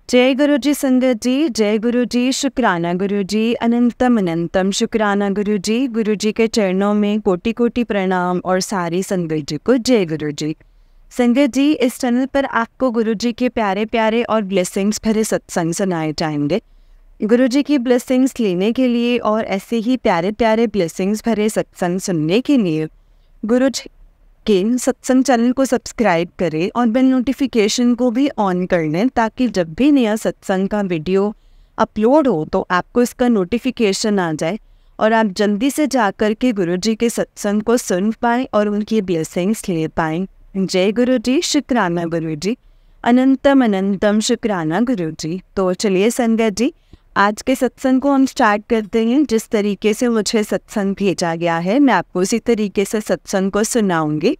जय गुरु जी संगत जी, जय गुरु जी, शुक्राना गुरु जी, अनंतम अनंतम शुक्राना गुरु जी के चरणों में कोटि कोटि प्रणाम और सारी संगत जी को जय गुरु जी। संगत जी, इस चैनल पर आपको गुरु जी के प्यारे प्यारे और ब्लेसिंग्स भरे सत्संग सुनाए जाएंगे। गुरु जी की ब्लेसिंग्स लेने के लिए और ऐसे ही प्यारे प्यारे ब्लेसिंग्स भरे सत्संग सुनने के लिए गुरु जी के सत्संग चैनल को सब्सक्राइब करें और बेल नोटिफिकेशन को भी ऑन कर लें, ताकि जब भी नया सत्संग का वीडियो अपलोड हो तो आपको इसका नोटिफिकेशन आ जाए और आप जल्दी से जाकर के गुरु जी के सत्संग को सुन पाएँ और उनकी ब्लेसिंग्स ले पाएँ। जय गुरु जी, शुक्राना गुरु जी, अनंतम अनंतम शुक्राना गुरु जी। तो चलिए संगत जी, आज के सत्संग को हम स्टार्ट करते हैं। जिस तरीके से मुझे सत्संग भेजा गया है मैं आपको उसी तरीके से सत्संग को सुनाऊंगी।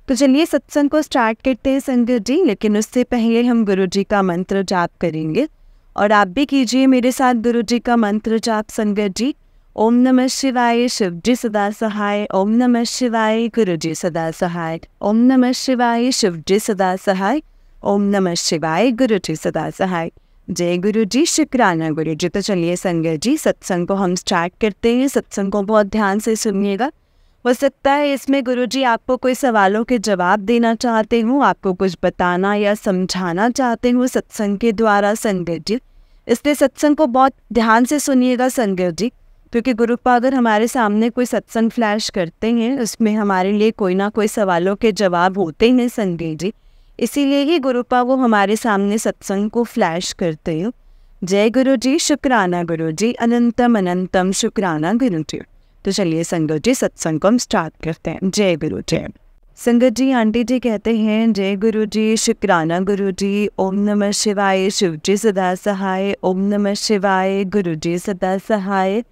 तो चलिए सत्संग को स्टार्ट करते हैं संगत जी, लेकिन उससे पहले हम गुरु जी का मंत्र जाप करेंगे और आप भी कीजिए मेरे साथ गुरु जी का मंत्र जाप संगत जी। ओम नमः शिवाय, शिव जी सदा सहाय। ओम नमः शिवाय, गुरु जी सदा सहाय। ओम नमः शिवाय, शिव जी सदा सहाय। ओम नमः शिवाय, गुरु जी सदा सहाय। जय गुरु जी, शुक्राना गुरु जी। तो चलिए संगत जी, सत्संग को हम स्टार्ट करते हैं। सत्संग को बहुत ध्यान से सुनिएगा। हो सकता है इसमें गुरु जी आपको कोई सवालों के जवाब देना चाहते हो, आपको कुछ बताना या समझाना चाहते हो सत्संग के द्वारा संगत जी। इसलिए सत्संग को बहुत ध्यान से सुनिएगा संगत जी, क्योंकि गुरुपा अगर हमारे सामने कोई सत्संग फ्लैश करते हैं उसमें हमारे लिए कोई ना कोई सवालों के जवाब होते हैं संगत जी। इसीलिए ही गुरुपा वो हमारे सामने सत्संग को फ्लैश करते हो। जय गुरु जी, शुक्राना गुरु जी, अनंतम अनंतम शुक्राना गुरु जी। तो चलिए संगत जी, सत्संग को हम स्टार्ट करते हैं। जय गुरु जी। संगत जी, आंटी जी कहते हैं जय गुरु जी, शुक्राना गुरु जी। ओम नमः शिवाय, शिव जी सदा सहाय। ओम नमः शिवाय, गुरु जी सदा सहाय।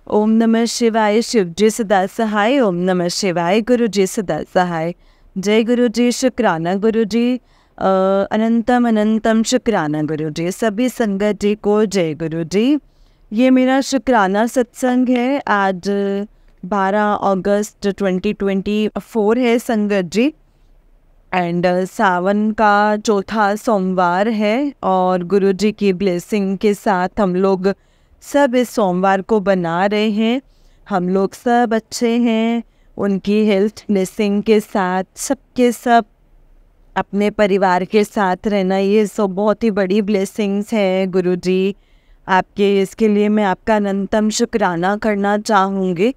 ओम नमः शिवाय, शिव जी सदा सहाय। ओम नमः शिवाय, गुरु जी सदा सहाय। जय गुरु जी, शुक्राना गुरु जी, अनंतम अनंतम शुक्राना गुरु जी। सभी संगत जी को जय गुरु जी। ये मेरा शुक्राना सत्संग है। आज 12 अगस्त 2024 है संगत जी, एंड सावन का चौथा सोमवार है और गुरु जी की ब्लेसिंग के साथ हम लोग सब इस सोमवार को बना रहे हैं। हम लोग सब अच्छे हैं, उनकी हेल्थ ब्लेसिंग के साथ सबके सब अपने परिवार के साथ रहना, ये सब बहुत ही बड़ी ब्लेसिंग्स है गुरु जी आपके। इसके लिए मैं आपका अनंतम शुक्राना करना चाहूँगी।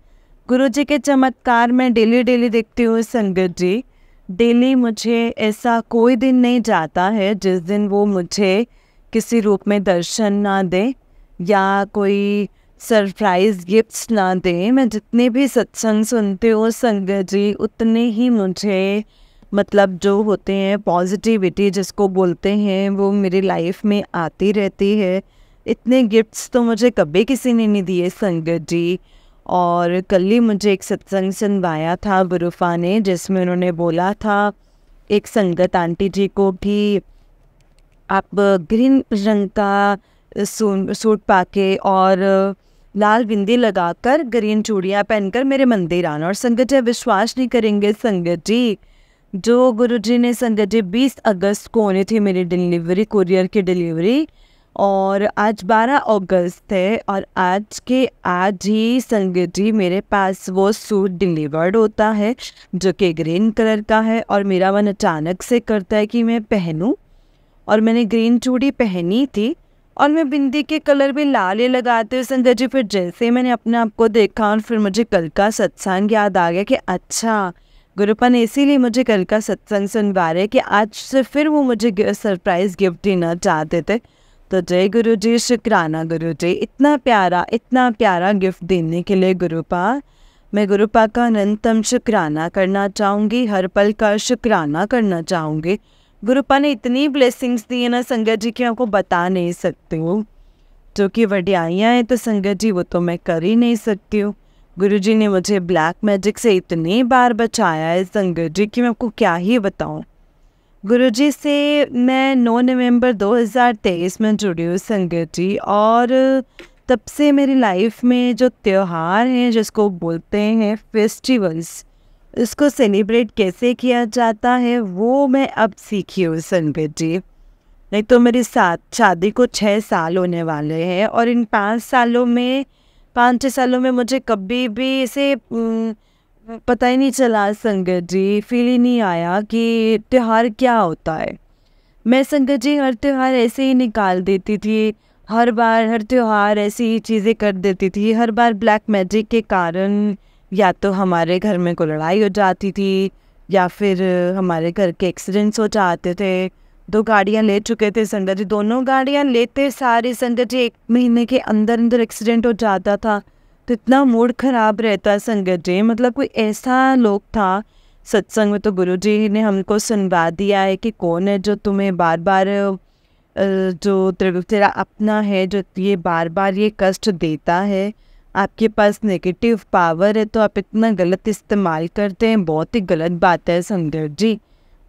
गुरु जी के चमत्कार मैं डेली डेली देखती हूँ संगत जी। डेली मुझे ऐसा कोई दिन नहीं जाता है जिस दिन वो मुझे किसी रूप में दर्शन ना दे या कोई सरप्राइज़ गिफ्ट्स ना दें। मैं जितने भी सत्संग सुनती हूँ संगत जी, उतने ही मुझे मतलब जो होते हैं पॉजिटिविटी जिसको बोलते हैं वो मेरी लाइफ में आती रहती है। इतने गिफ्ट्स तो मुझे कभी किसी ने नहीं दिए संगत जी। और कल ही मुझे एक सत्संग सुनवाया था गुरुफा ने, जिसमें उन्होंने बोला था एक संगत आंटी जी को भी आप ग्रीन रंग का सूट पाके और लाल बिंदी लगाकर ग्रीन चूड़ियाँ पहनकर मेरे मंदिर आना। और संगत जी विश्वास नहीं करेंगे संगत जी, जो गुरुजी ने संगत जी 20 अगस्त को होनी थी मेरी डिलीवरी, कुरियर की डिलीवरी, और आज 12 अगस्त है और आज ही संगत जी मेरे पास वो सूट डिलीवर्ड होता है जो कि ग्रीन कलर का है। और मेरा मन अचानक से करता है कि मैं पहनूं, और मैंने ग्रीन चूड़ी पहनी थी और मैं बिंदी के कलर भी लाल लगाते हुए संगत जी। फिर जैसे मैंने अपने आप को देखा और फिर मुझे कल का सत्संग याद आ गया कि अच्छा गुरुपा ने इसीलिए मुझे कल का सत्संग सुनवा रहे कि आज से फिर वो मुझे सरप्राइज़ गिफ्ट देना चाहते थे। तो जय गुरु जी, शुक्राना गुरु जी, इतना प्यारा गिफ्ट देने के लिए गुरुपा, मैं गुरुपा का अनंतम शुक्राना करना चाहूँगी, हर पल का शुक्राना करना चाहूँगी। गुरुपा ने इतनी ब्लेसिंग्स दी है ना संगत जी कि आपको बता नहीं सकती हूँ। जो कि वड्याइयाँ हैं तो संगत जी वो तो मैं कर ही नहीं सकती हूँ। गुरुजी ने मुझे ब्लैक मैजिक से इतनी बार बचाया है संगत जी कि मैं आपको क्या ही बताऊँ। गुरुजी से मैं 9 नवंबर 2023 में जुड़ी हूँ संगत जी, और तब से मेरी लाइफ में जो त्यौहार हैं जिसको बोलते हैं फेस्टिवल्स, इसको सेलिब्रेट कैसे किया जाता है वो मैं अब सीखी हूँ संगत जी। नहीं तो मेरी शादी को 6 साल होने वाले हैं, और इन 5-6 सालों में मुझे कभी भी ऐसे पता ही नहीं चला संगत जी, फील ही नहीं आया कि त्योहार क्या होता है। मैं संगत जी हर त्योहार ऐसे ही निकाल देती थी, हर बार हर त्योहार ऐसी ही चीज़ें कर देती थी। हर बार ब्लैक मैजिक के कारण या तो हमारे घर में कोई लड़ाई हो जाती थी, या फिर हमारे घर के एक्सीडेंट्स हो जाते थे। 2 गाड़ियाँ ले चुके थे संगत जी, दोनों गाड़ियाँ लेते सारे संगत जी 1 महीने के अंदर अंदर एक्सीडेंट हो जाता था। तो इतना मूड ख़राब रहता है संगत जी, मतलब कोई ऐसा लोग था। सत्संग में तो गुरुजी ने हमको सुनवा दिया है कि कौन है जो तुम्हें बार बार जो तेरा अपना है, जो ये बार बार ये कष्ट देता है। आपके पास नेगेटिव पावर है, तो आप इतना गलत इस्तेमाल करते हैं, बहुत ही गलत बात है संगत जी।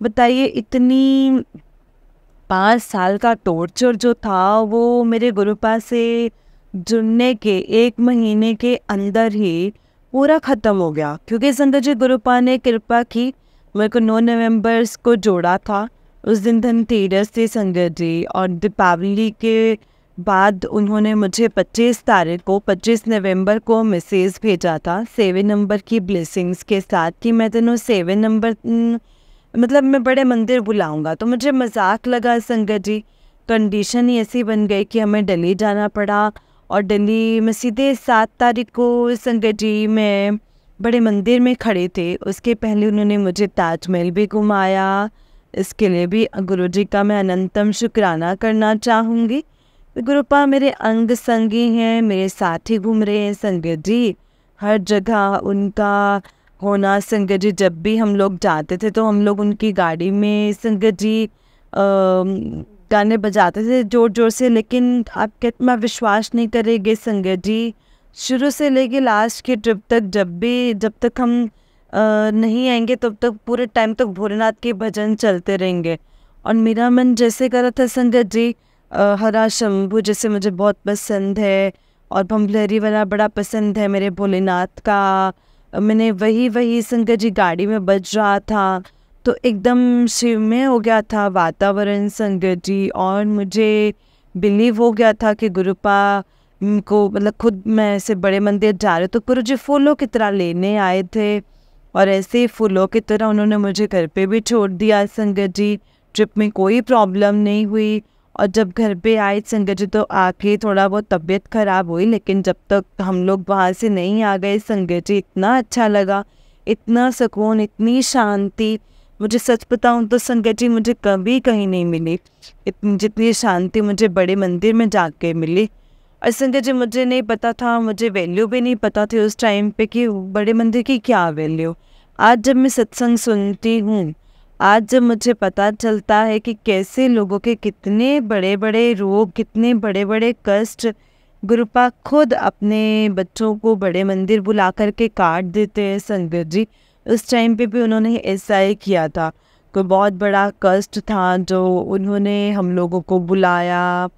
बताइए, इतनी 5 साल का टॉर्चर जो था वो मेरे गुरुपा से जुड़ने के 1 महीने के अंदर ही पूरा ख़त्म हो गया, क्योंकि संगत जी गुरुपा ने कृपा की। मेरे को 9 नवंबर को जोड़ा था। उस दिन धनतेरस थी संगत जी, और दीपावली के बाद उन्होंने मुझे 25 नवंबर को मैसेज भेजा था 7 नंबर की ब्लेसिंग्स के साथ कि मैं तेनों 7 नंबर मतलब मैं बड़े मंदिर बुलाऊंगा। तो मुझे मजाक लगा संगत जी। कंडीशन ही ऐसी बन गई कि हमें दिल्ली जाना पड़ा, और दिल्ली में सीधे 7 तारीख को संगत जी मैं बड़े मंदिर में खड़े थे। उसके पहले उन्होंने मुझे ताजमहल भी घुमाया। इसके लिए भी गुरुजी का मैं अनंतम शुक्राना करना चाहूँगी। गुरुपा मेरे अंग संगी हैं, मेरे साथ ही घूम रहे हैं संगत जी। हर जगह उनका होना संगत जी। जब भी हम लोग जाते थे तो हम लोग उनकी गाड़ी में संगत जी गाने बजाते थे ज़ोर ज़ोर से। लेकिन आप कितना विश्वास नहीं करेंगे संगत जी, शुरू से लेके लास्ट की ट्रिप तक जब तक हम नहीं आएंगे तब तक पूरे टाइम तक भोलेनाथ के भजन चलते रहेंगे। और मेरा मन जैसे कर रहा था संगत जी, हरा शंभू जैसे मुझे बहुत पसंद है, और भंभलहरी वाला बड़ा पसंद है मेरे भोलेनाथ का। मैंने वही संगत जी गाड़ी में बज रहा था, तो एकदम शिवमय हो गया था वातावरण संगत जी। और मुझे बिलीव हो गया था कि गुरुपा को मतलब खुद मैं ऐसे बड़े मंदिर जा रहे तो गुरुजी फूलों की तरह लेने आए थे, और ऐसे ही फूलों की तरह उन्होंने मुझे घर पे भी छोड़ दिया संगत जी। ट्रिप में कोई प्रॉब्लम नहीं हुई। और जब घर पे आए संगत जी तो आके थोड़ा बहुत तबीयत ख़राब हुई, लेकिन जब तक हम लोग वहाँ से नहीं आ गए संगत जी इतना अच्छा लगा, इतना सुकून, इतनी शांति। मुझे सच बताऊँ तो संगत जी मुझे कभी कहीं नहीं मिली इतनी जितनी शांति मुझे बड़े मंदिर में जाके मिली। और संगत जी मुझे नहीं पता था, मुझे वैल्यू भी नहीं पता थी उस टाइम पे कि बड़े मंदिर की क्या वैल्यू। आज जब मैं सत्संग सुनती हूँ, आज जब मुझे पता चलता है कि कैसे लोगों के कितने बड़े बड़े रोग, कितने बड़े बड़े कष्ट गुरुपा खुद अपने बच्चों को बड़े मंदिर बुला करके काट देते हैं संगत जी। उस टाइम पे भी उन्होंने ऐसा ही किया था। कोई बहुत बड़ा कष्ट था जो उन्होंने हम लोगों को बुलाया,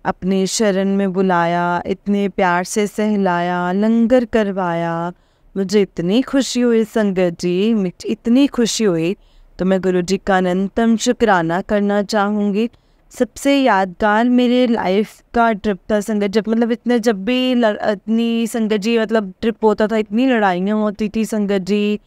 अपने शरण में बुलाया, इतने प्यार से सहलाया, लंगर करवाया। मुझे इतनी खुशी हुई संगत जी, इतनी खुशी हुई। तो मैं गुरुजी का अनंतम शुक्राना करना चाहूँगी। सबसे यादगार मेरे लाइफ का ट्रिप था संगत, जब भी इतनी संगत जी मतलब ट्रिप होता था, इतनी लड़ाइयाँ होती थी संगत जी,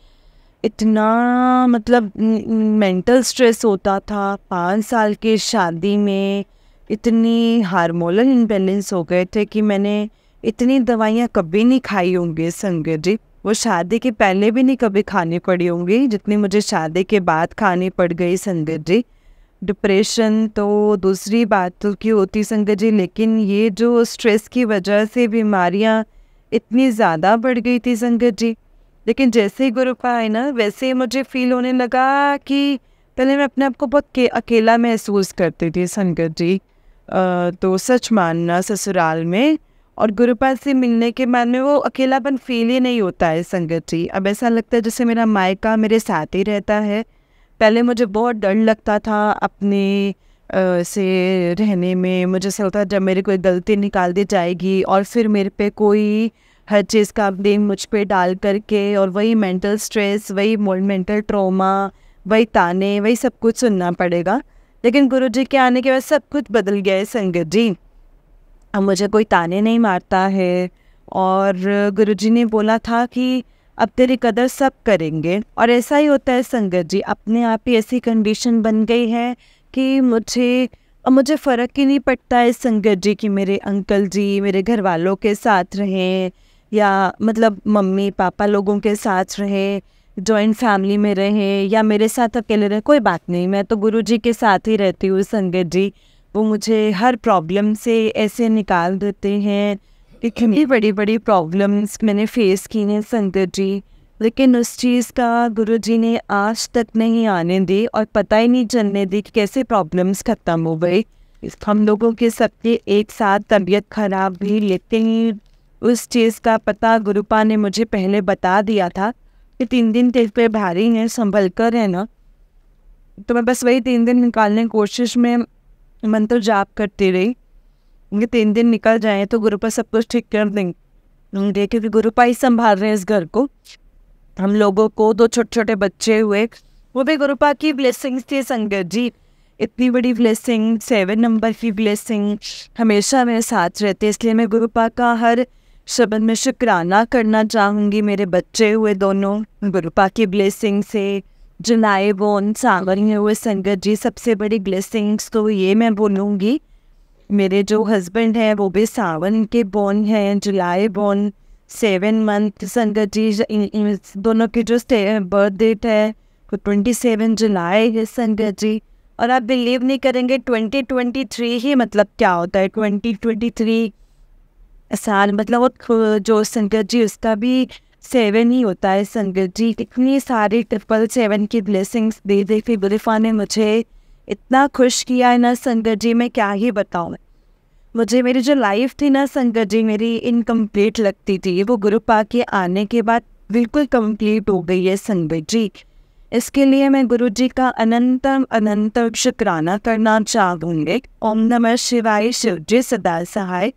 इतना मतलब मेंटल स्ट्रेस होता था। 5 साल की शादी में इतनी हार्मोनल इम्बैलेंस हो गए थे कि मैंने इतनी दवाइयाँ कभी नहीं खाई होंगी संगत जी। वो शादी के पहले भी नहीं कभी खानी पड़ी होंगी जितनी मुझे शादी के बाद खानी पड़ गई संगत जी। डिप्रेशन तो दूसरी बात तो की होती संगत जी, लेकिन ये जो स्ट्रेस की वजह से बीमारियाँ इतनी ज़्यादा बढ़ गई थी संगत जी। लेकिन जैसे ही गुरुपा आए ना, वैसे ही मुझे फील होने लगा कि पहले मैं अपने आप को बहुत अकेला महसूस करती थी संगत जी। तो सच मानना ससुराल में और गुरुपा से मिलने के बाद में वो अकेलापन फील ही नहीं होता है संगत जी। अब ऐसा लगता है जैसे मेरा मायका मेरे साथ ही रहता है। पहले मुझे बहुत डर लगता था अपने से रहने में। मुझे ऐसा लगता जब मेरी कोई गलती निकाल दी जाएगी और फिर मेरे पे कोई हर चीज़ का ब्लेम मुझ पे डाल करके, और वही मेंटल स्ट्रेस, वही मेंटल ट्रॉमा, वही ताने, वही सब कुछ सुनना पड़ेगा। लेकिन गुरुजी के आने के बाद सब कुछ बदल गया है संगत जी। अब मुझे कोई ताने नहीं मारता है, और गुरुजी ने बोला था कि अब तेरी कदर सब करेंगे। और ऐसा ही होता है संगत जी, अपने आप ही ऐसी कंडीशन बन गई है कि मुझे फ़र्क ही नहीं पड़ता है संगत जी कि मेरे अंकल जी मेरे घर वालों के साथ रहें, या मतलब मम्मी पापा लोगों के साथ रहें, जॉइंट फैमिली में रहें, या मेरे साथ अकेले रहे, कोई बात नहीं, मैं तो गुरुजी के साथ ही रहती हूँ संगत जी। वो मुझे हर प्रॉब्लम से ऐसे निकाल देते हैं। इतनी बड़ी बड़ी प्रॉब्लम्स मैंने फेस की हैं संगत जी, लेकिन उस चीज़ का गुरुजी ने आज तक नहीं आने दी, और पता ही नहीं चलने दी कि कैसे प्रॉब्लम्स ख़त्म हो गई। हम लोगों के सबके एक साथ तबीयत ख़राब भी, लेकिन उस चीज़ का पता गुरुपा ने मुझे पहले बता दिया था कि 3 दिन तेरे पे भारी हैं, संभल कर है ना। तो मैं बस वही 3 दिन निकालने की कोशिश में मंत्र जाप करती रही। ये 3 दिन निकल जाएं तो गुरुपा सब कुछ ठीक कर देंगे, क्योंकि गुरुपा ही संभाल रहे हैं इस घर को। हम लोगों को 2 छोटे छोटे बच्चे हुए, वो भी गुरुपा की ब्लेसिंग्स थी संगत जी। इतनी बड़ी ब्लेसिंग, 7 नंबर की ब्लेसिंग हमेशा मेरे साथ रहते, इसलिए मैं गुरुपा का हर शब्द में शुक्राना करना चाहूँगी। मेरे बच्चे हुए दोनों गुरुपा की ब्लेसिंग से, जुलाई बोन सावरिए हुए संगत जी, सबसे बड़ी ब्लेसिंग्स तो ये मैं बोलूँगी। मेरे जो हस्बैंड हैं वो भी सावन के बोन हैं, जुलाई बोन, 7 मंथ संगत जी। इन दोनों की जो बर्थ डेट है वो 27 जुलाई है संगत जी। और आप बिलीव नहीं करेंगे 2023 ही मतलब क्या होता है, 2023 साल मतलब वो जो संगत जी उसका भी 7 ही होता है संगत जी। इतनी सारी 777 की ब्लेसिंग्स दे दे के गुरुपा ने मुझे इतना खुश किया है ना संगत जी, मैं क्या ही बताऊँ। मुझे मेरी जो लाइफ थी ना संगत जी, मेरी इनकम्प्लीट लगती थी, वो गुरुपा के आने के बाद बिल्कुल कंप्लीट हो गई है संगत जी। इसके लिए मैं गुरुजी का अनंतम अनंतम शुक्राना करना चाहूँगी। ओम नमः शिवाय, शिवजी सदा सहाय।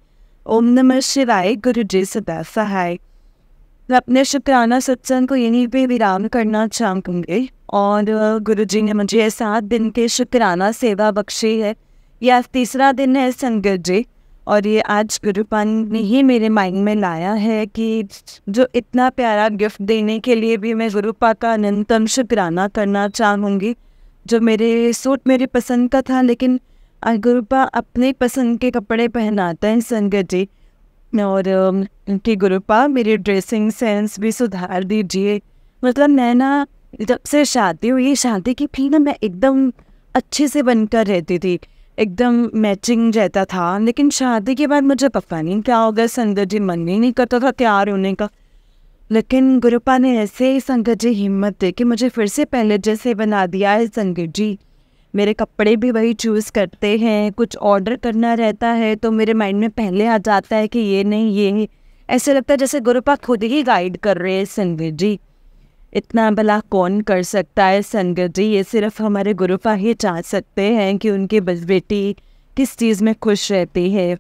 ओम नमः शिवाय, गुरुजी सदा सहाय। मैं अपने शुक्राना सत्संग को यहीं पे विराम करना चाहूँगी। और गुरुजी ने मुझे 7 दिन के शुक्राना सेवा बख्शी है। यह आज 3रा दिन है संगत जी, और ये आज गुरुपा ने ही मेरे माइंड में लाया है कि जो इतना प्यारा गिफ्ट देने के लिए भी मैं गुरुपा का अनंतम शुक्राना करना चाहूँगी। जो मेरे सूट मेरी पसंद का था, लेकिन गुरुपा अपने पसंद के कपड़े पहनाते हैं संगत जी। और कि गुरुपा मेरी ड्रेसिंग सेंस भी सुधार दीजिए। मतलब मैं ना जब से शादी हुई, शादी की भी ना मैं एकदम अच्छे से बनकर रहती थी, एकदम मैचिंग रहता था, लेकिन शादी के बाद मुझे पता नहीं क्या हो गया संगत जी, मन ही नहीं करता था तैयार होने का। लेकिन गुरुपा ने ऐसे ही संगत जी हिम्मत दे के मुझे फिर से पहले जैसे बना दिया है संगत जी। मेरे कपड़े भी वही चूज़ करते हैं, कुछ ऑर्डर करना रहता है तो मेरे माइंड में पहले आ जाता है कि ये नहीं ये नहीं, ऐसे लगता है जैसे गुरुपा खुद ही गाइड कर रहे हैं संगत जी। इतना भला कौन कर सकता है संगत जी, ये सिर्फ हमारे गुरुपा ही चाह सकते हैं कि उनकी बेटी किस चीज़ में खुश रहती है।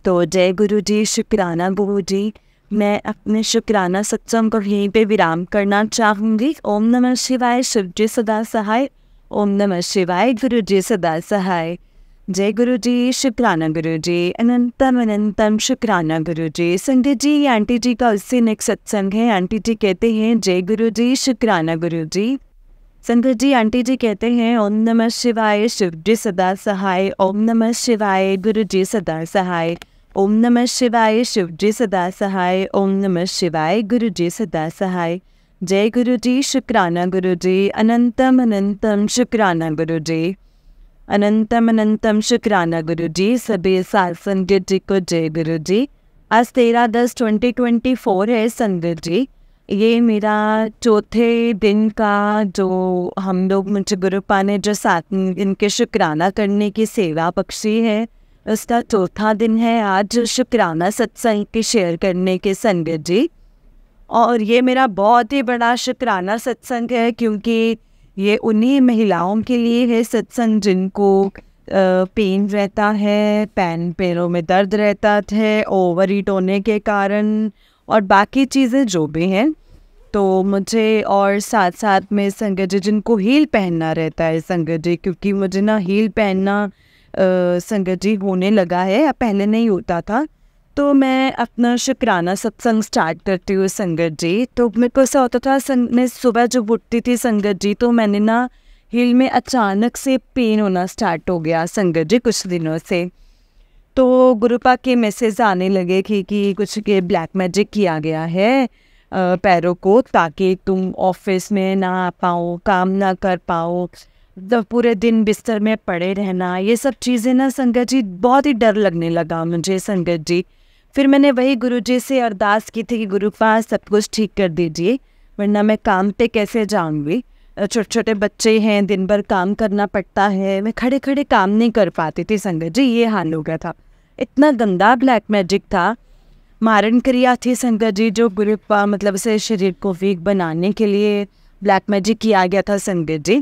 तो जय गुरु जी, शुक्राना गुरु जी। मैं अपने शुक्राना सत्संग को यहीं पे विराम करना चाहूँगी। ओम नमः शिवाय, शिवजी सदा सहाय। ओम नमः शिवाय, गुरु जी सदा सहाय। जय गुरु जी, शुक्राना गुरु जी, अनंतम अनंतम शुक्राना गुरु जी। संगत जी, ये आंटी जी का उससे नेक्स्ट सत्संग है। आंटी जी कहते हैं जय गुरु जी, शुक्राना गुरु जी। संगत जी, आंटी जी कहते हैं ओम नमः शिवाय, शिवजी सदा सहाय। ओम नमः शिवाय, गुरु जी सदा सहाय। ओम नमः शिवाय, शिवजी सदा सहाय। ओम नमः शिवाय, गुरु जी सदा सहाय। जय गुरु जी, शुक्राना गुरु जी, अनंतम अनंतम शुक्राना गुरु जी, अनंतम अनंतम शुक्राना गुरु जी। सभी साथ संगत जी को जय गुरु जी। आज 13/10/2024 है संगत जी। ये मेरा चौथे दिन का जो हम लोग मुझे गुरुपा ने जो 7 दिन के शुक्राना करने की सेवा बख्शी है, उसका चौथा दिन है आज शुक्राना सत्संग की शेयर करने के संगत जी। और ये मेरा बहुत ही बड़ा शुक्राना सत्संग है, क्योंकि ये उन्हीं महिलाओं के लिए है सत्संग जिनको पेन रहता है, पैरों में दर्द रहता है ओवर ईट होने के कारण, और बाकी चीज़ें जो भी हैं। तो मुझे और साथ साथ में संगत जी जिनको हील पहनना रहता है संगत जी, क्योंकि मुझे ना हील पहनना संगत जी होने लगा है, या पहले नहीं होता था। तो मैं अपना शुक्राना सत्संग स्टार्ट करती हूँ संगत जी। तो मेरे को ऐसा होता था मैं सुबह जब उठती थी संगत जी, तो मैंने ना हील में अचानक से पेन होना स्टार्ट हो गया संगत जी कुछ दिनों से। तो गुरुपा के मैसेज आने लगे कि कुछ के ब्लैक मैजिक किया गया है पैरों को, ताकि तुम ऑफिस में ना आ पाओ, काम ना कर पाओ, तो पूरे दिन बिस्तर में पड़े रहना, ये सब चीज़ें ना संगत जी बहुत ही डर लगने लगा मुझे संगत जी। फिर मैंने वही गुरुजी से अरदास की थी कि गुरुपा सब कुछ ठीक कर दीजिए, वरना मैं काम पे कैसे जाऊँगी। छोटे छोटे बच्चे हैं, दिन भर काम करना पड़ता है, मैं खड़े खड़े काम नहीं कर पाती थी संगत जी, ये हाल हो गया था। इतना गंदा ब्लैक मैजिक था, मारण क्रिया थी संगत जी, जो गुरुपा मतलब से शरीर को वीक बनाने के लिए ब्लैक मैजिक किया गया था संगत जी।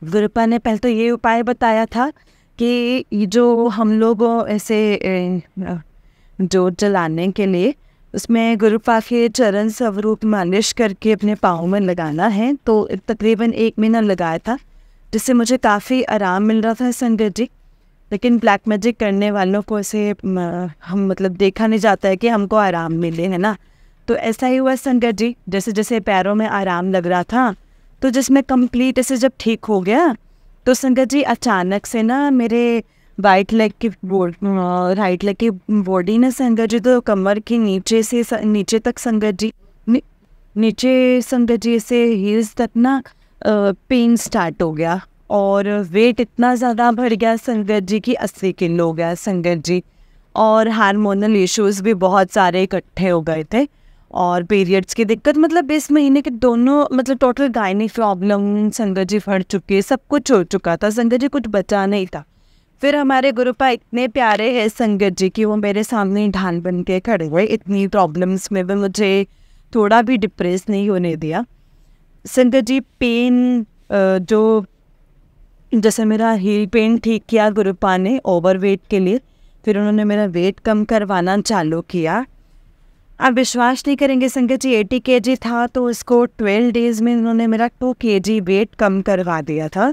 गुरुपा ने पहले तो ये उपाय बताया था कि ये जो हम लोग ऐसे जोत जलाने के लिए उसमें गुरुपा के चरण स्वरूप मालिश करके अपने पाँव में लगाना है। तो तकरीबन 1 महीना लगाया था, जिससे मुझे काफ़ी आराम मिल रहा था संगत जी। लेकिन ब्लैक मैजिक करने वालों को ऐसे हम मतलब देखा नहीं जाता है कि हमको आराम मिले, है ना। तो ऐसा ही हुआ संगत जी, जैसे जैसे पैरों में आराम लग रहा था, तो जिसमें कंप्लीट ऐसे जब ठीक हो गया, तो संगत जी अचानक से ना मेरे राइट लेग की बॉडी ने संगत जी, तो कमर के नीचे से नीचे तक संगत जी, नीचे संगत जी से हील्स तक ना पेन स्टार्ट हो गया, और वेट इतना ज़्यादा बढ़ गया संगत जी की 80 किलो हो गया संगत जी। और हार्मोनल इश्यूज़ भी बहुत सारे इकट्ठे हो गए थे, और पीरियड्स की दिक्कत, मतलब इस महीने के दोनों मतलब टोटल गायनी प्रॉब्लम संगत जी फट चुकी है, सब कुछ हो चुका था संगत जी, कुछ बचा नहीं था। फिर हमारे गुरुपा इतने प्यारे हैं संगत जी कि वो मेरे सामने ढाल बन के खड़े हुए, इतनी प्रॉब्लम्स में भी मुझे थोड़ा भी डिप्रेस नहीं होने दिया संगत जी। पेन जो जैसे मेरा हील पेन ठीक किया गुरुपा ने ओवर वेट के लिए, फिर उन्होंने मेरा वेट कम करवाना चालू किया। आप विश्वास नहीं करेंगे संगत जी, 80 kg था तो उसको 12 डेज़ में उन्होंने मेरा 2 kg वेट कम करवा दिया था।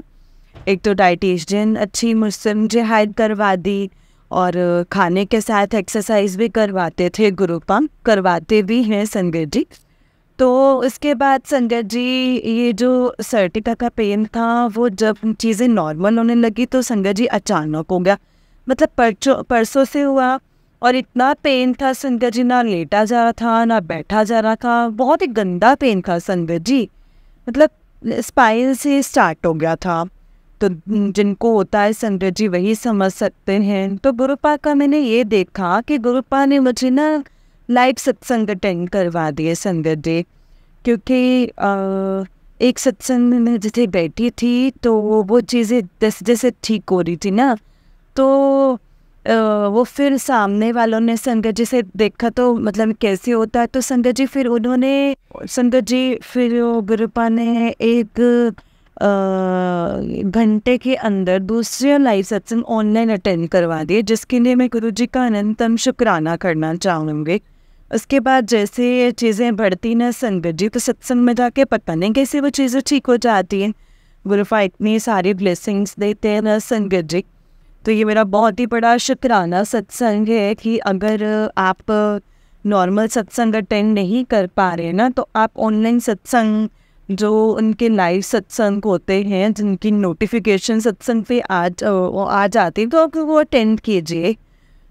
एक तो डाइटिशियन अच्छी मुझसे मुझे हेल्प करवा दी, और खाने के साथ एक्सरसाइज भी करवाते थे गुरुपा, करवाते भी हैं संगत जी। तो इसके बाद संगत जी ये जो सर्टिका का पेन था, वो जब चीज़ें नॉर्मल होने लगी तो संगत जी अचानक हो गया, मतलब परसों से हुआ, और इतना पेन था संगत जी, ना लेटा जा रहा था ना बैठा जा रहा था, बहुत ही गंदा पेन था संगत जी, मतलब स्पाइन से स्टार्ट हो गया था। तो जिनको होता है संगत जी वही समझ सकते हैं। तो गुरुपा का मैंने ये देखा कि गुरुपा ने मुझे ना लाइव सत्संग अटेंड करवा दिए संगत जी, क्योंकि एक सत्संग में मैं जैसे बैठी थी तो वो चीज़ें जैसे जैसे ठीक हो रही थी ना, तो वो फिर सामने वालों ने संगत जी से देखा तो मतलब कैसे होता है, तो संगत जी फिर उन्होंने फिर गुरुपा ने एक घंटे के अंदर दूसरे लाइव सत्संग ऑनलाइन अटेंड करवा दिए, जिसके लिए मैं गुरुजी का अनंतम शुक्राना करना चाहूँगी। उसके बाद जैसे चीज़ें बढ़ती ना संगत जी, तो सत्संग में जाके पता नहीं कैसे वो चीज़ें ठीक हो जाती हैं। गुरुपा इतनी सारी ब्लेसिंग्स देते हैं ना संगत जी। तो ये मेरा बहुत ही बड़ा शुक्राना सत्संग है कि अगर आप नॉर्मल सत्संग अटेंड नहीं कर पा रहे ना, तो आप ऑनलाइन सत्संग जो उनके लाइव सत्संग होते हैं, जिनकी नोटिफिकेशन सत्संग पे आ जाती है, तो आप वो अटेंड कीजिए।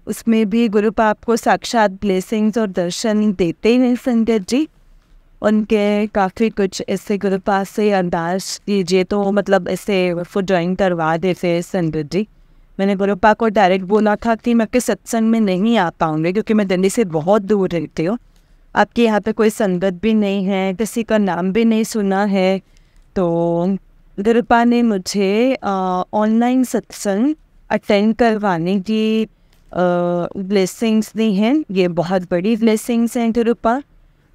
उसमें भी गुरुपा आपको साक्षात ब्लेसिंग्स और दर्शन देते हैं संगत जी। उनके काफ़ी कुछ ऐसे गुरुपा से अरदास कीजिए तो मतलब ऐसे वो ज्वाइन करवा देते संगत जी। मैंने गुरुपा को डायरेक्ट बोला था कि मैं आपके सत्संग में नहीं आ पाऊँगी, क्योंकि मैं दिल्ली से बहुत दूर रहती हूँ, आपके यहाँ पे कोई संगत भी नहीं है, किसी का नाम भी नहीं सुना है। तो गुरुपा ने मुझे ऑनलाइन सत्संग अटेंड करवाने की ब्लेसिंग्स दी हैं। ये बहुत बड़ी ब्लेसिंग्स हैं गुरुपा,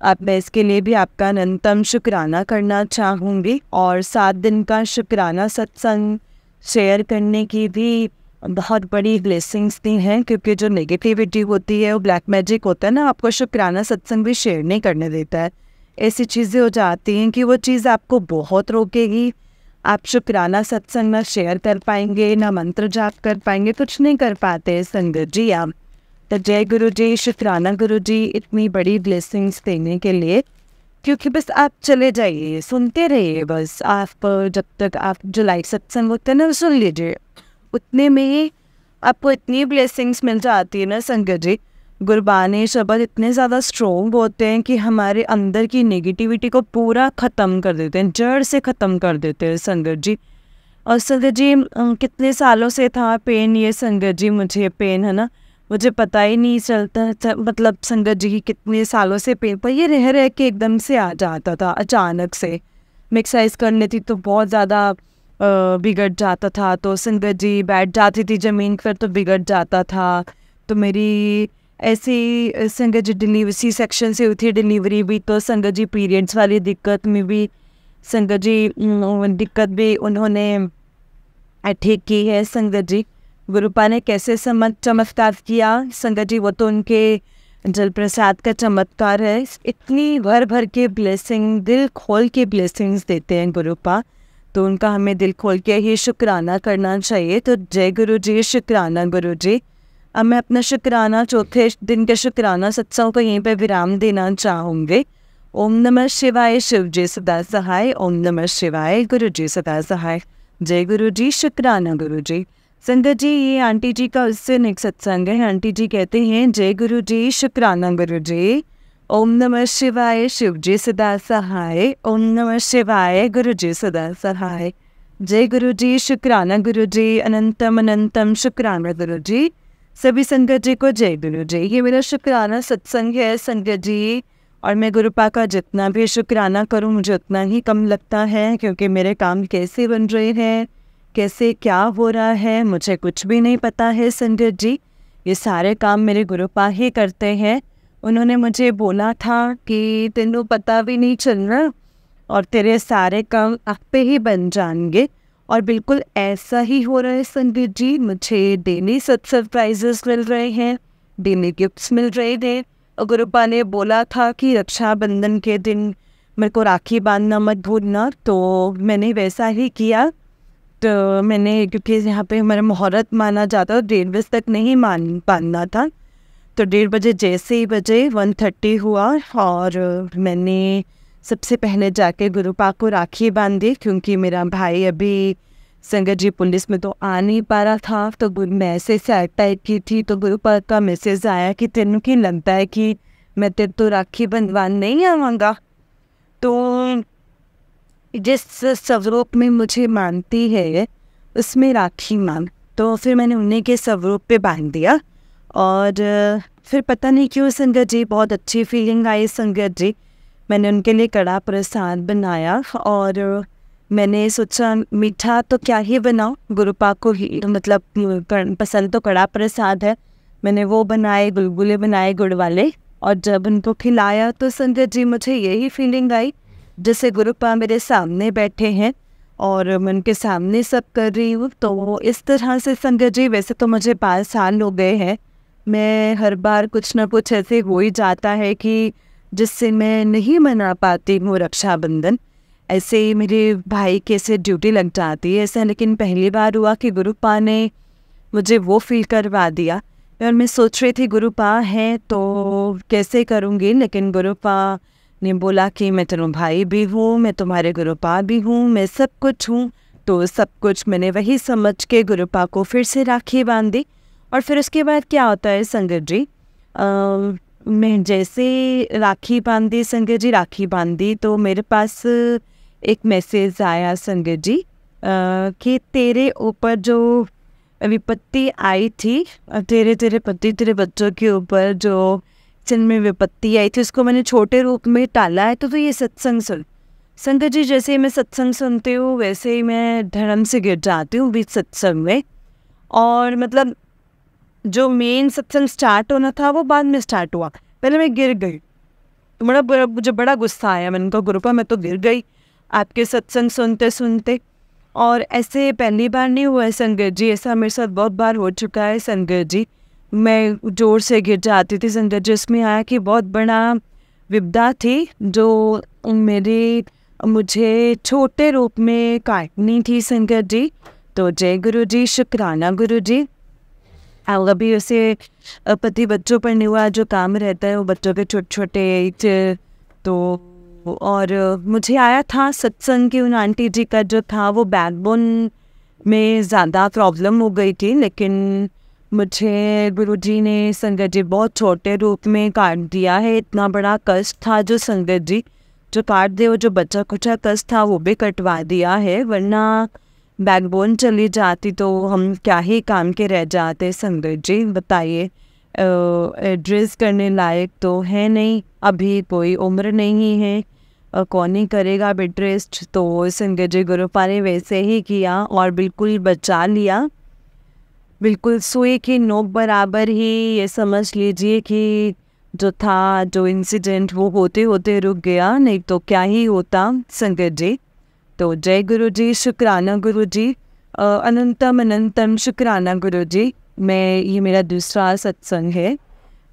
आप मैं इसके लिए भी आपका अनंतम शुक्राना करना चाहूँगी। और 7 दिन का शुक्राना सत्संग शेयर करने की भी बहुत बड़ी ब्लेसिंग्स दी हैं, क्योंकि जो नेगेटिविटी होती है वो ब्लैक मैजिक होता है ना, आपको शुक्राना सत्संग भी शेयर नहीं करने देता है। ऐसी चीज़ें हो जाती हैं कि वो चीज़ आपको बहुत रोकेगी। आप शुक्राना सत्संग ना शेयर कर पाएंगे, ना मंत्र जाप कर पाएंगे, कुछ नहीं कर पाते संगत जी आप। तो जय गुरु जी, शुक्राना गुरु जी इतनी बड़ी ब्लेसिंग्स देने के लिए। क्योंकि बस आप चले जाइए, सुनते रहिए बस। आप जब तक आप जो लाइव सत्संग होते हैं ना सुन लीजिए, उतने में ही आपको इतनी ब्लेसिंग्स मिल जाती है ना संगत जी। गुरबानी शब्द इतने ज़्यादा स्ट्रॉन्ग होते हैं कि हमारे अंदर की नेगेटिविटी को पूरा ख़त्म कर देते हैं, जड़ से ख़त्म कर देते हैं संगत जी। और संगत जी कितने सालों से था पेन ये संगत जी, मुझे पेन है ना, मुझे पता ही नहीं चलता मतलब संगत जी की कितने सालों से पेन पर ये रह के एकदम से आ जाता था अचानक से। मैं एक्सरसाइज कर लेती तो बहुत ज़्यादा बिगड़ जाता था, तो संगत जी बैठ जाती थी ज़मीन पर तो बिगड़ जाता था। तो मेरी ऐसी संगत जी डिलीवरी सी सेक्शन से हुई थी डिलीवरी भी, तो संगत जी पीरियड्स वाली दिक्कत में भी संगत जी दिक्कत भी उन्होंने ठीक की है संगत जी। गुरुपा ने कैसे चमत्कार किया संगत जी, वो तो उनके जल प्रसाद का चमत्कार है। इतनी भर भर के ब्लेसिंग, दिल खोल के ब्लेसिंग्स देते हैं गुरुपा, तो उनका हमें दिल खोल के ही शुक्राना करना चाहिए। तो जय गुरु जी, शुक्राना गुरु जी। अब मैं अपना शुक्राना चौथे दिन के शुक्राना सत्संग को यहीं पे विराम देना चाहूँगी। ओम नमः शिवाय, शिव जी सदा सहाय। ओम नमः शिवाय, गुरु जी सदा सहाय। जय गुरु जी, शुक्राना गुरु जी। संगत जी ये आंटी जी का उससे नेक्स्ट सत्संग है। आंटी जी कहते हैं जय गुरु जी, शुक्राना गुरु जी। ओम नमः शिवाय, शिव जी सदा सहाय। ओम नमः शिवाय, गुरु जी सदा सहाय। जय गुरु जी, शुक्राना गुरु जी। अनंतम अनंतम शुक्राना गुरु जी। सभी संगत जी को जय गुरु जी। ये मेरा शुक्राना सत्संग है संगत जी, और मैं गुरुपा का जितना भी शुक्राना करूं मुझे उतना ही कम लगता है, क्योंकि मेरे काम कैसे बन रहे हैं, कैसे क्या हो रहा है, मुझे कुछ भी नहीं पता है संगत जी। ये सारे काम मेरे गुरुपा ही करते हैं। उन्होंने मुझे बोला था कि तेनों पता भी नहीं चल रहा और तेरे सारे काम आप पे ही बन जाएंगे, और बिल्कुल ऐसा ही हो रहा है संगत जी। मुझे डेली सरप्राइजेस मिल रहे हैं, डेली गिफ्ट्स मिल रहे थे। और गुरुपा ने बोला था कि रक्षाबंधन के दिन मेरे को राखी बांधना मत भूलना, तो मैंने वैसा ही किया। तो मैंने, क्योंकि यहाँ पे हमारा मुहूर्त माना जाता है, 1:30 बजे तक नहीं बांधना था, तो 1:30 बजे जैसे ही बजे 1:30 हुआ और मैंने सबसे पहले जाके गुरुपा को राखी बांधी। क्योंकि मेरा भाई अभी संगत जी पुलिस में तो आ नहीं पा रहा था, तो मैसेज से टाइप की थी, तो गुरुपा का मैसेज आया कि तेनों की लगता है कि मैं तेरे तो राखी बंधवान नहीं आवांगा, तो जिस स्वरूप में मुझे मानती है उसमें राखी मांग। तो फिर मैंने उन्हीं के स्वरूप पे बांध दिया, और फिर पता नहीं क्यों संगत जी बहुत अच्छी फीलिंग आई संगत जी। मैंने उनके लिए कड़ा प्रसाद बनाया, और मैंने सोचा मीठा तो क्या ही बनाऊं, गुरुपा को ही मतलब पसंद तो कड़ा प्रसाद है। मैंने वो बनाए, गुलगुले बनाए गुड़ वाले, और जब उनको खिलाया तो संगत जी मुझे यही फीलिंग आई जैसे गुरुपा मेरे सामने बैठे हैं और मैं उनके सामने सब कर रही हूँ। तो इस तरह से संगत जी, वैसे तो मुझे 5 साल हो गए हैं, मैं हर बार कुछ ना कुछ ऐसे हो ही जाता है कि जिससे मैं नहीं मना पाती हूँ रक्षाबंधन। ऐसे ही मेरे भाई के से ड्यूटी लग जाती है ऐसा, लेकिन पहली बार हुआ कि गुरुपा ने मुझे वो फील करवा दिया। और मैं सोच रही थी गुरुपा है तो कैसे करूँगी, लेकिन गुरुपा ने बोला कि मैं तेरा भाई भी हूँ, मैं तुम्हारे गुरुपा भी हूँ, मैं सब कुछ हूँ। तो सब कुछ मैंने वही समझ के गुरुपा को फिर से राखी बांधी। और फिर उसके बाद क्या होता है संगत जी, मैं जैसे राखी बांधी संगत जी, राखी बांधी तो मेरे पास एक मैसेज आया संगत जी कि तेरे ऊपर जो विपत्ति आई थी, तेरे पति तेरे बच्चों के ऊपर जो जिनमें विपत्ति आई थी उसको मैंने छोटे रूप में टाला है। तो ये सत्संग सुन संगत जी। जैसे मैं सत्संग सुनती हूँ वैसे ही मैं धर्म से गिर जाती हूँ बीच सत्संग में, और मतलब जो मेन सत्संग स्टार्ट होना था वो बाद में स्टार्ट हुआ, पहले मैं गिर गई। तो मुझे बड़ा गुस्सा आया, मैंने कहा गुरुपा मैं तो गिर गई आपके सत्संग सुनते सुनते। और ऐसे पहली बार नहीं हुआ है संगत जी, ऐसा मेरे साथ बहुत बार हो चुका है संगत जी। मैं जोर से गिर जाती थी संगत जी। इसमें आया कि बहुत बड़ा विपदा थी जो मुझे छोटे रूप में काटनी थी संगत जी। तो जय गुरु जी, शुक्राना गुरु जी। अभी उसे पति बच्चों पर नहीं हुआ, जो काम रहता है वो बच्चों के छोटे छोटे। तो और मुझे आया था सत्संग की, उन आंटी जी का जो था वो बैकबोन में ज़्यादा प्रॉब्लम हो गई थी, लेकिन मुझे गुरुजी ने संगत जी बहुत छोटे रूप में काट दिया है। इतना बड़ा कष्ट था जो संगत जी जो काट दे, वो जो बच्चा कुचा कष्ट था वो भी कटवा दिया है, वरना बैकबोन चली जाती तो हम क्या ही काम के रह जाते संगत जी, बताइए। एड्रेस करने लायक तो है नहीं, अभी कोई उम्र नहीं है, कौन ही करेगा बेड रेस्ट। तो संगत जी गुरुपा ने वैसे ही किया और बिल्कुल बचा लिया, बिल्कुल सुई की नोक बराबर ही। ये समझ लीजिए कि जो इंसिडेंट वो होते होते रुक गया, नहीं तो क्या ही होता संगत जी। तो जय गुरु जी, शुक्राना गुरु जी, अनंतम अनंतम शुक्राना गुरु जी। ये मेरा दूसरा सत्संग है।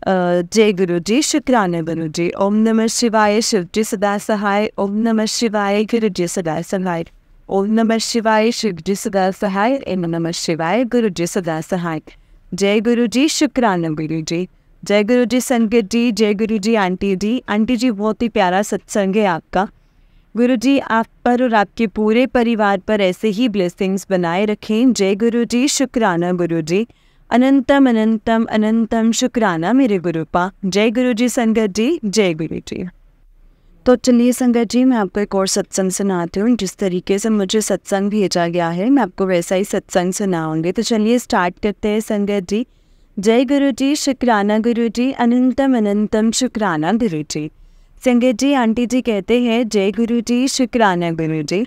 जय गुरु जी, शुक्राना गुरु जी। ओम नमः शिवाय, शिव जी सदा सहाय। ओम नमः शिवाय, गुरु जी सदा सहाय। ओम नमः शिवाय, शिव जी सदा सहाय। ओम नमः शिवाय, गुरु जी सदा सहाय। जय गुरु जी, शुक्राना गुरु जी। जय गुरु जी संगत जी, जय गुरु जी आंटी जी। आंटी जी बहुत ही प्यारा सत्संग है आपका। गुरु जी आप पर और आपके पूरे परिवार पर ऐसे ही ब्लेसिंग्स बनाए रखें। जय गुरु जी, शुक्राना गुरु जी। अनंतम अनंतम अनंतम शुक्राना मेरे गुरुपा। जय गुरु जी संगत जी, जय गुरु जी। तो चलिए संगत जी, मैं आपको एक और सत्संग सुनाती हूँ। जिस तरीके से मुझे सत्संग भेजा गया है मैं आपको वैसा ही सत्संग सुनाऊंगी। तो चलिए स्टार्ट करते हैं संगत जी। जय गुरु जी, शुक्राना गुरु जी। अनंतम अनंतम शुक्राना गुरु जी। संगत जी आंटी जी कहते हैं जय गुरु जी, शुक्राना गुरु जी।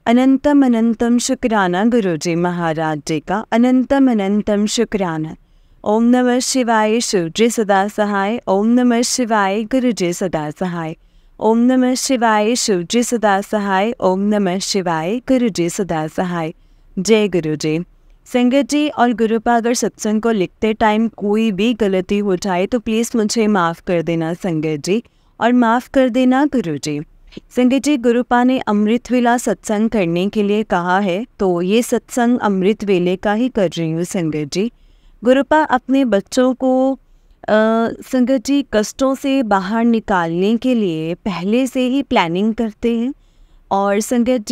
अनंतम अनंतम शुक्राना गुरु जी महाराज जी का। अनंतम अनंतम शुक्राना। ओम नमः शिवाय, शिव जी सदा सहाय। ओम नमः शिवाय, गुरु जी सदा सहाय। ओम नमः शिवाय, शिव जी सदा सहाय। ओम नमः शिवाय, गुरु जी सदा सहाय। जय गुरु जी। संगत जी और गुरुपा, अगर सत्संग को लिखते टाइम कोई भी गलती हो जाए तो प्लीज़ मुझे माफ़ कर देना संगत जी, और माफ़ कर देना गुरु जी। संगत जी गुरुपा ने अमृत वेला सत्संग करने के लिए कहा है, तो ये सत्संग अमृत वेले का ही कर रही हूँ संगत जी। गुरुपा अपने बच्चों को संगत जी कष्टों से बाहर निकालने के लिए पहले से ही प्लानिंग करते हैं, और संगत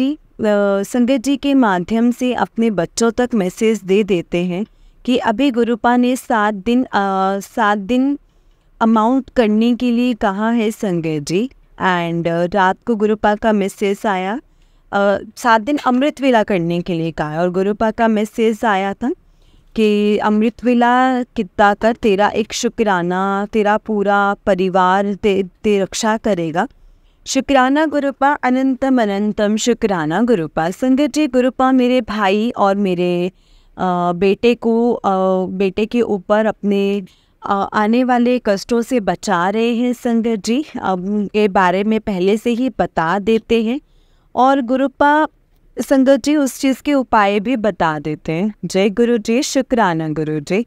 जी के माध्यम से अपने बच्चों तक मैसेज दे देते हैं कि अभी गुरुपा ने 7 दिन अमाउंट करने के लिए कहा है संगत जी। एंड रात को गुरुपा का मैसेज आया, 7 दिन अमृत वेला करने के लिए कहा, और गुरुपा का मैसेज आया था कि अमृत वेला कितना कर, तेरा एक शुक्राना तेरा पूरा परिवार ते रक्षा करेगा। शुक्राना गुरुपा, अनंतम अनंतम शुक्राना गुरुपा। संगत जी गुरुपा मेरे भाई और मेरे बेटे के ऊपर अपने आने वाले कष्टों से बचा रहे हैं संगत जी। अब के बारे में पहले से ही बता देते हैं, और गुरुपा संगत जी उस चीज़ के उपाय भी बता देते हैं। जय गुरु जी, शुक्राना गुरु जी।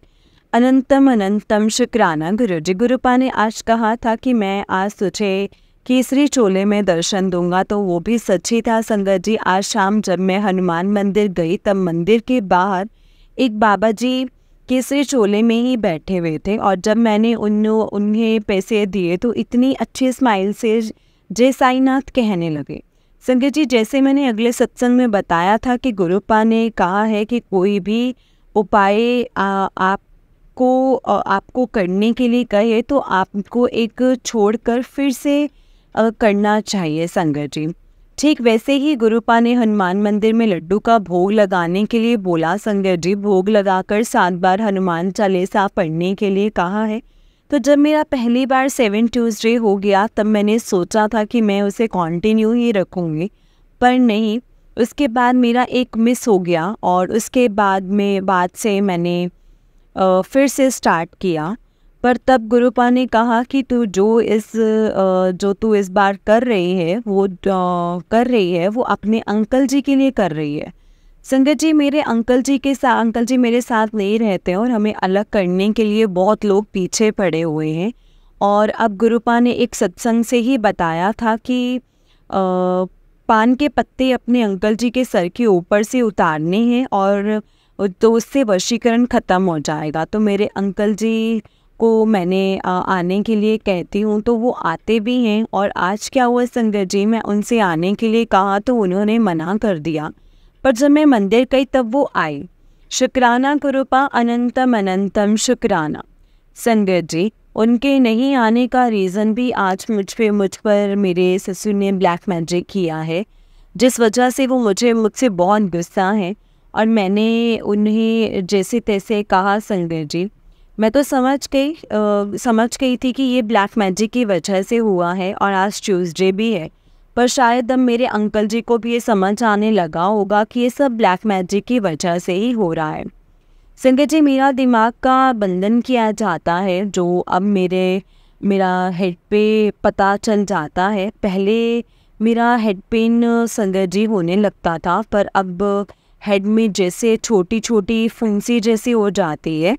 अनंतम अनंतम शुक्राना गुरु जी। गुरुपा ने आज कहा था कि मैं आज तुझे केसरी चोले में दर्शन दूंगा, तो वो भी सच ही था संगत जी। आज शाम जब मैं हनुमान मंदिर गई तब मंदिर के बाहर एक बाबा जी केसरी चोले में ही बैठे हुए थे, और जब मैंने उन्हें पैसे दिए तो इतनी अच्छी स्माइल से जय साईनाथ कहने लगे। संगत जी जैसे मैंने अगले सत्संग में बताया था कि गुरुपा ने कहा है कि कोई भी उपाय आपको करने के लिए कहे तो आपको एक छोड़कर फिर से करना चाहिए संगत जी। ठीक वैसे ही गुरुपा ने हनुमान मंदिर में लड्डू का भोग लगाने के लिए बोला संगत जी। भोग लगाकर 7 बार हनुमान चालीसा पढ़ने के लिए कहा है। तो जब मेरा पहली बार 7 ट्यूसडे हो गया तब मैंने सोचा था कि मैं उसे कंटिन्यू ही रखूँगी, पर नहीं, उसके बाद मेरा एक मिस हो गया, और उसके बाद से मैंने फिर से स्टार्ट किया। पर तब गुरुपा ने कहा कि तू जो तू इस बार कर रही है वो अपने अंकल जी के लिए कर रही है। संगत जी मेरे अंकल जी मेरे साथ नहीं रहते और हमें अलग करने के लिए बहुत लोग पीछे पड़े हुए हैं, और अब गुरुपा ने एक सत्संग से ही बताया था कि पान के पत्ते अपने अंकल जी के सर के ऊपर से उतारने हैं और तो उससे वशीकरण ख़त्म हो जाएगा। तो मेरे अंकल जी को मैंने आने के लिए कहती हूँ तो वो आते भी हैं। और आज क्या हुआ संगत जी, मैं उनसे आने के लिए कहा तो उन्होंने मना कर दिया, पर जब मैं मंदिर गई तब वो आई। शुक्राना गुरुपा, अनंतम अनंतम शुक्राना। संगत जी, उनके नहीं आने का रीज़न भी आज मुझ पर मेरे ससुर ने ब्लैक मैजिक किया है, जिस वजह से वो मुझसे बहुत गुस्सा है। और मैंने उन्हें जैसे तैसे कहा संगत जी, मैं तो समझ गई थी कि ये ब्लैक मैजिक की वजह से हुआ है और आज ट्यूसडे भी है। पर शायद अब मेरे अंकल जी को भी ये समझ आने लगा होगा कि ये सब ब्लैक मैजिक की वजह से ही हो रहा है। संगत जी, मेरा दिमाग का बंधन किया जाता है, जो अब मेरा हेड पे पता चल जाता है। पहले मेरा हेड पेन संगत जी होने लगता था, पर अब हेड में जैसे छोटी छोटी फुंसी जैसी हो जाती है।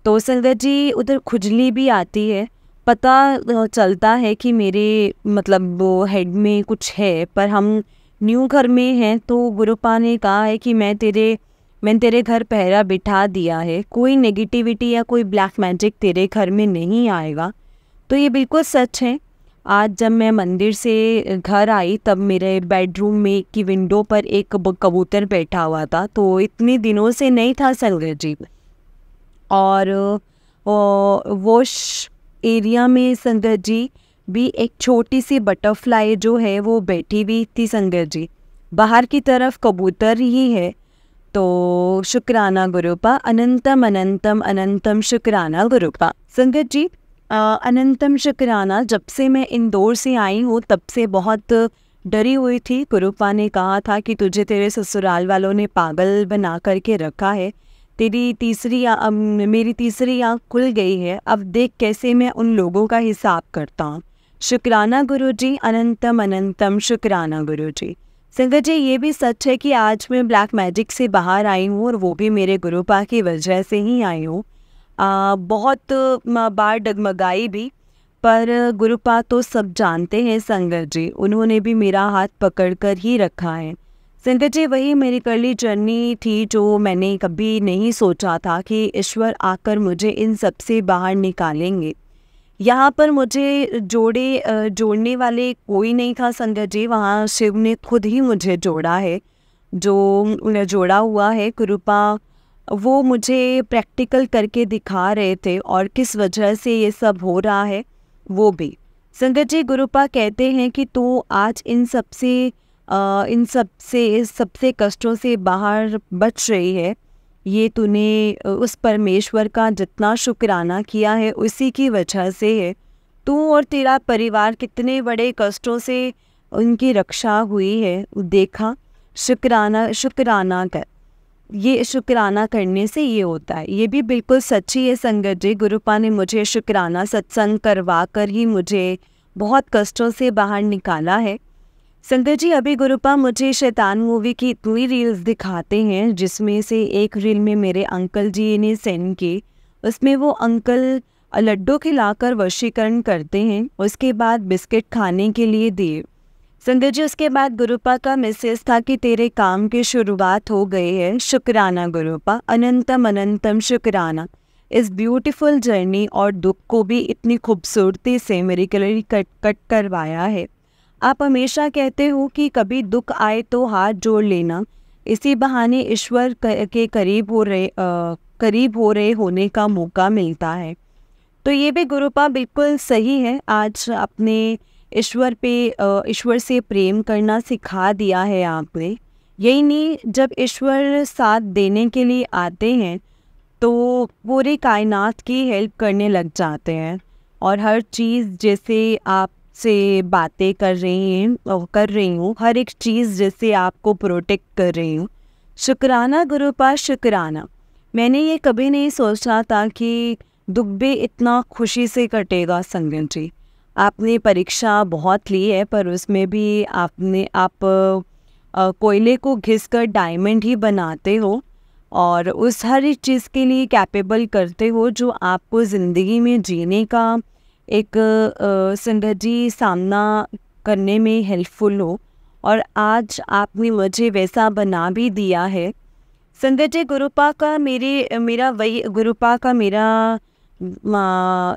तो संगत जी उधर खुजली भी आती है। पता चलता है कि मेरे मतलब वो हेड में कुछ है, पर हम न्यू घर में हैं तो गुरुपा ने कहा है कि मैंने तेरे घर पहरा बिठा दिया है, कोई नेगेटिविटी या कोई ब्लैक मैजिक तेरे घर में नहीं आएगा। तो ये बिल्कुल सच है। आज जब मैं मंदिर से घर आई तब मेरे बेडरूम में की विंडो पर एक कबूतर बैठा हुआ था, तो इतने दिनों से नहीं था संगत जी। और वॉश एरिया में संगत जी भी एक छोटी सी बटरफ्लाई जो है वो बैठी हुई थी संगत जी। बाहर की तरफ कबूतर ही है। तो शुक्राना गुरुपा, अनंतम अनंतम अनंतम शुक्राना गुरुपा। संगत जी, अनंतम शुक्राना। जब से मैं इंदौर से आई हूँ तब से बहुत डरी हुई थी। गुरुपा ने कहा था कि तुझे तेरे ससुराल वालों ने पागल बना करके रखा है, मेरी तीसरी आँख खुल गई है, अब देख कैसे मैं उन लोगों का हिसाब करता हूँ। शुक्राना गुरुजी, अनंतम अनंतम शुक्राना गुरुजी। संगत जी, ये भी सच है कि आज मैं ब्लैक मैजिक से बाहर आई हूँ और वो भी मेरे गुरुपा की वजह से ही आई हूँ। बहुत बार डगमगाई भी, पर गुरुपा तो सब जानते हैं संगत जी, उन्होंने भी मेरा हाथ पकड़ कर ही रखा है। संगत जी, वही मेरी कर्ली जर्नी थी जो मैंने कभी नहीं सोचा था कि ईश्वर आकर मुझे इन सब से बाहर निकालेंगे। यहाँ पर मुझे जोड़ने वाले कोई नहीं था संगत जी, वहाँ शिव ने खुद ही मुझे जोड़ा है। जो जोड़ा हुआ है गुरुपा, वो मुझे प्रैक्टिकल करके दिखा रहे थे और किस वजह से ये सब हो रहा है वो भी। संगत जी, गुरुपा कहते हैं कि तू आज इन सबसे कष्टों से बाहर बच रही है, ये तूने उस परमेश्वर का जितना शुक्राना किया है उसी की वजह से है। तू और तेरा परिवार कितने बड़े कष्टों से उनकी रक्षा हुई है, देखा। शुक्राना कर, ये शुक्राना करने से ये होता है। ये भी बिल्कुल सच्ची है संगत जी, गुरुपा ने मुझे शुक्राना सत्संग करवा कर ही मुझे बहुत कष्टों से बाहर निकाला है। संगत जी, अभी गुरुपा मुझे शैतान मूवी की इतनी रील्स दिखाते हैं, जिसमें से एक रील में मेरे अंकल जी ने सेंड की। उसमें वो अंकल लड्डू खिलाकर वशीकरण करते हैं, उसके बाद बिस्किट खाने के लिए दिए। संगत जी, उसके बाद गुरुपा का मैसेज था कि तेरे काम की शुरुआत हो गई है। शुक्राना गुरुपा, अनंतम अनंतम शुक्राना। इस ब्यूटीफुल जर्नी और दुख को भी इतनी खूबसूरती से मेरे लिए कट करवाया है। आप हमेशा कहते हो कि कभी दुख आए तो हाथ जोड़ लेना, इसी बहाने ईश्वर के करीब हो रहे होने का मौका मिलता है। तो ये भी गुरुपा बिल्कुल सही है। आज अपने ईश्वर से प्रेम करना सिखा दिया है आपने। यही नहीं, जब ईश्वर साथ देने के लिए आते हैं तो पूरी कायनात की हेल्प करने लग जाते हैं और हर चीज़ जैसे आप से बातें कर रही हूँ, हर एक चीज़ जैसे आपको प्रोटेक्ट कर रही हूँ। शुक्राना गुरुपा, शुक्राना। मैंने ये कभी नहीं सोचा था कि दुख भी इतना खुशी से कटेगा संगत जी। आपने परीक्षा बहुत ली है, पर उसमें भी आप कोयले को घिसकर डायमंड ही बनाते हो और उस हर एक चीज़ के लिए कैपेबल करते हो जो आपको ज़िंदगी में जीने का एक संगत जी सामना करने में हेल्पफुल हो, और आज आपने मुझे वैसा बना भी दिया है। संगत जी, गुरुपा का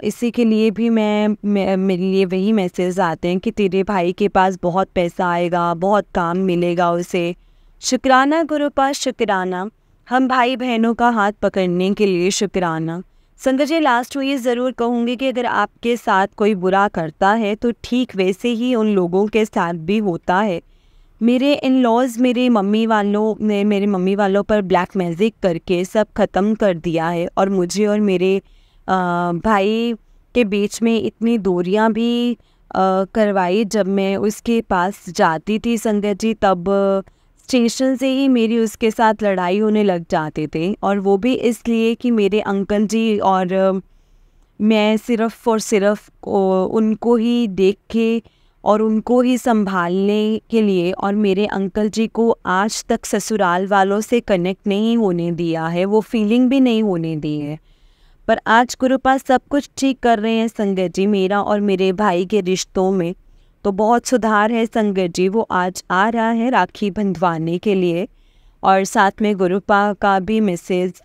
इसी के लिए भी मेरे लिए वही मैसेज आते हैं कि तेरे भाई के पास बहुत पैसा आएगा, बहुत काम मिलेगा उसे। शुक्राना गुरुपा, शुक्राना। हम भाई बहनों का हाथ पकड़ने के लिए शुक्राना। संगत जी, लास्ट में ये ज़रूर कहूँगी कि अगर आपके साथ कोई बुरा करता है तो ठीक वैसे ही उन लोगों के साथ भी होता है। मेरे इन लॉज मेरे मम्मी वालों पर ब्लैक मैजिक करके सब ख़त्म कर दिया है, और मुझे और मेरे भाई के बीच में इतनी दूरियां भी करवाई। जब मैं उसके पास जाती थी संगत जी, तब स्टेशन से ही मेरी उसके साथ लड़ाई होने लग जाते थे, और वो भी इसलिए कि मेरे अंकल जी और मैं सिर्फ़ और सिर्फ उनको ही देख के और उनको ही संभालने के लिए, और मेरे अंकल जी को आज तक ससुराल वालों से कनेक्ट नहीं होने दिया है, वो फीलिंग भी नहीं होने दी है। पर आज गुरुपा सब कुछ ठीक कर रहे हैं संगत जी, मेरा और मेरे भाई के रिश्तों में तो बहुत सुधार है संगत जी। वो आज आ रहा है राखी बंधवाने के लिए, और साथ में गुरुपा का भी मैसेज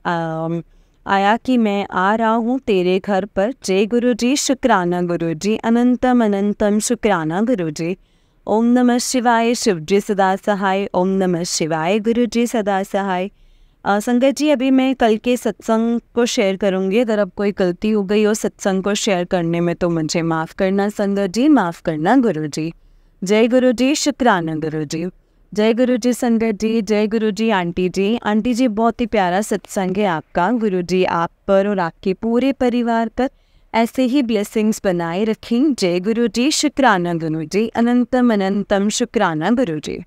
आया कि मैं आ रहा हूँ तेरे घर पर। जय गुरु जी, शुक्राना गुरु जी, अनंतम अनंतम शुक्राना गुरु जी। ओम नमः शिवाय, शिव जी सदा सहाय। ओम नमः शिवाय, गुरु जी सदा सहाय। संगत जी, अभी मैं कल के सत्संग को शेयर करूँगी। अगर अब कोई गलती हो गई हो सत्संग को शेयर करने में तो मुझे माफ़ करना संगत जी, माफ़ करना गुरु जी। जय गुरु जी, शुक्राना गुरु जी। जय गुरु जी संगत जी, जय गुरु जी आंटी जी। आंटी जी, बहुत ही प्यारा सत्संग है आपका। गुरु जी आप पर और आपके पूरे परिवार पर ऐसे ही ब्लेसिंग्स बनाए रखें। जय गुरु जी, शुक्राना गुरु जी, अनंतम अनंतम शुक्राना गुरु जी।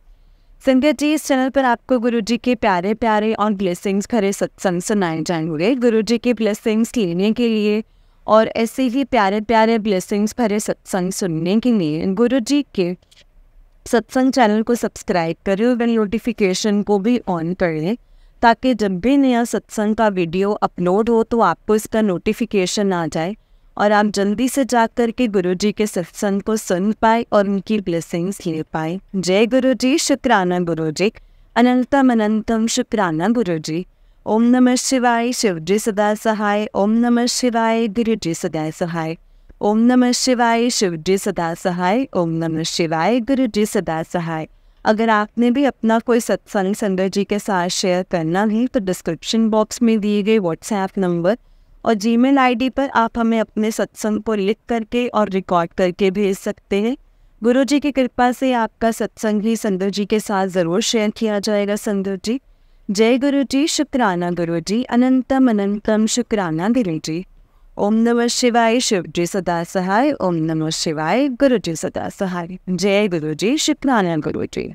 संगत जी, इस चैनल पर आपको गुरु जी के प्यारे प्यारे और ब्लेसिंग्स भरे सत्संग सुनाए जाएंगे। गुरु जी के ब्लेसिंग्स लेने के लिए और ऐसे ही प्यारे प्यारे ब्लेसिंग्स भरे सत्संग सुनने के लिए गुरु जी के सत्संग चैनल को सब्सक्राइब करें और बेल नोटिफिकेशन को भी ऑन कर लें, ताकि जब भी नया सत्संग का वीडियो अपलोड हो तो आपको इसका नोटिफिकेशन आ जाए और आप जल्दी से जा कर के गुरु जी के सत्संग को सुन पाए और उनकी ब्लेसिंग्स ले पाए। जय गुरु जी, शुक्राना गुरु जी, अनंतम अनंतम शुक्राना गुरु जी। ओम नमः शिवाय, शिव जी सदा सहाय। ओम नमः शिवाय, गुरु जी सदा सहाय। ओम नमः शिवाय, शिव जी सदा सहाय। ओम नमः शिवाय, गुरु जी सदा सहाय। अगर आपने भी अपना कोई सत्संग संगत जी के साथ शेयर करना है तो डिस्क्रिप्शन बॉक्स में दिए गए व्हाट्सएप नंबर और जीमेल आईडी पर आप हमें अपने सत्संग को लिख करके और रिकॉर्ड करके भेज सकते हैं। गुरु जी की कृपा से आपका सत्संग भी संगत जी के साथ ज़रूर शेयर किया जाएगा संगत जी। जय गुरु जी, शुक्राना गुरु जी, अनंतम अनंतम शुक्राना गुरु जी। ओम नमः शिवाय, शिव जी सदा सहाय। ओम नमः शिवाय, गुरु जी सदा सहाय। जय गुरु जी, शुक्राना गुरु जी।